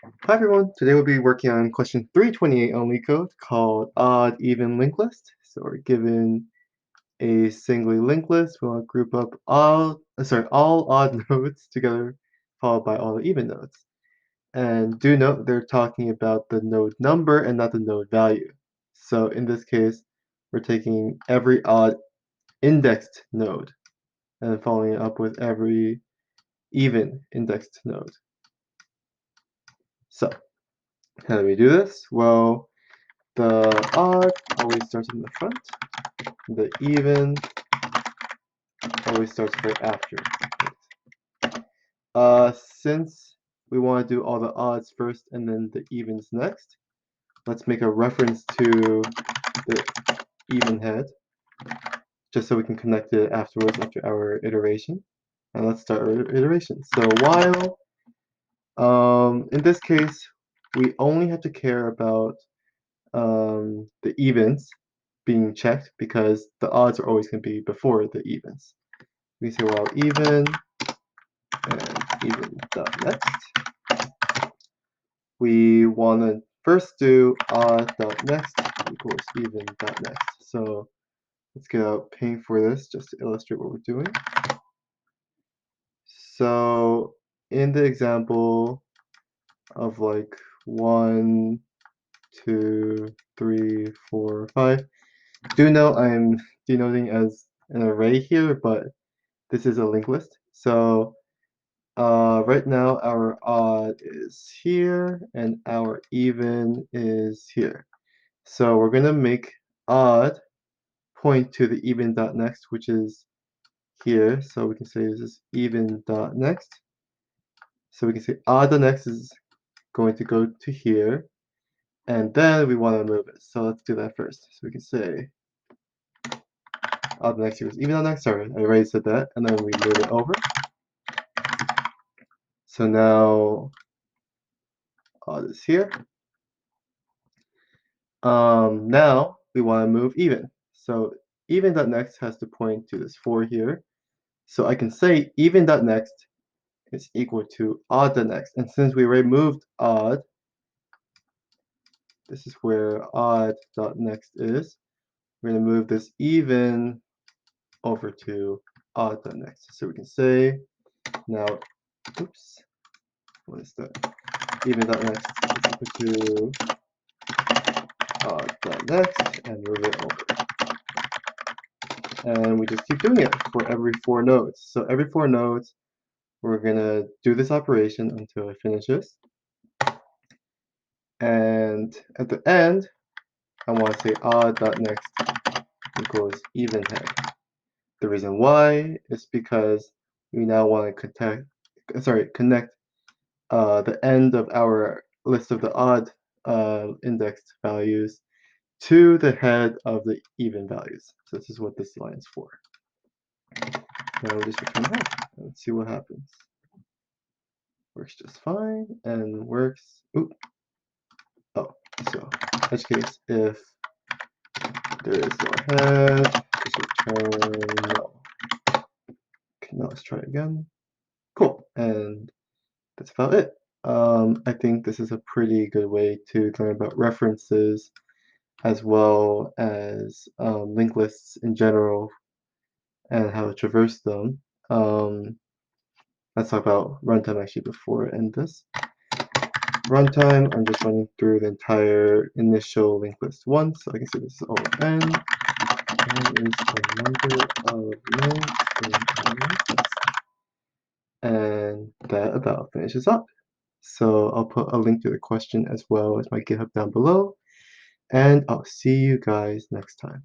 Hi everyone, today we'll be working on question 328 on LeetCode called odd even linked list. So we're given a singly linked list. We want to group up all odd nodes together, followed by all the even nodes. And do note they're talking about the node number and not the node value. So in this case, we're taking every odd indexed node and following it up with every even indexed node. So how do we do this? Well, the odd always starts in the front. The even always starts right after. Since we want to do all the odds first and then the evens next, let's make a reference to the even head, just so we can connect it afterwards after our iteration. And let's start our iteration. So while, in this case, we only have to care about the evens being checked because the odds are always going to be before the evens. We say while even and even dot next. We want to first do odd dot next equals even dot next. So let's get out paint for this just to illustrate what we're doing. So in the example of like 1, 2, 3, 4, 5, do note I'm denoting as an array here, but this is a linked list. So right now our odd is here and our even is here. So we're gonna make odd point to the even dot next, which is here. So we can say this is even dot next. So we can say odd dot next is going to go to here, and then we want to move it. So let's do that first. So we can say odd dot next equals even dot next. Sorry, I already said that, and then we move it over. So now odd is here. Now we want to move even. So even dot next has to point to this 4 here. So I can say even dot next is equal to odd dot next. And since we already moved odd, this is where odd dot next is. We're going to move this even over to odd dot next. So we can say now, oops, what is that? Even dot next is equal to odd dot next and move it over. And we just keep doing it for every 4 nodes. So every 4 nodes, we're going to do this operation until it finishes. And at the end, I want to say odd dot next equals even head. The reason why is because we now want to connect the end of our list of the odd indexed values to the head of the even values. So this is what this line is for. Now we'll just return head and let's see what happens. Works just fine and works. Oop. Oh, so in this case, if there is no head, just return null. Okay, now let's try again. Cool, and that's about it. I think this is a pretty good way to learn about references as well as linked lists in general and how to traverse them. Let's talk about runtime actually before I end this. Runtime, I'm just running through the entire initial linked list once, so I can say this is O of n. N is the number of nodes in our linked list. And that about finishes up. So I'll put a link to the question as well as my GitHub down below. And I'll see you guys next time.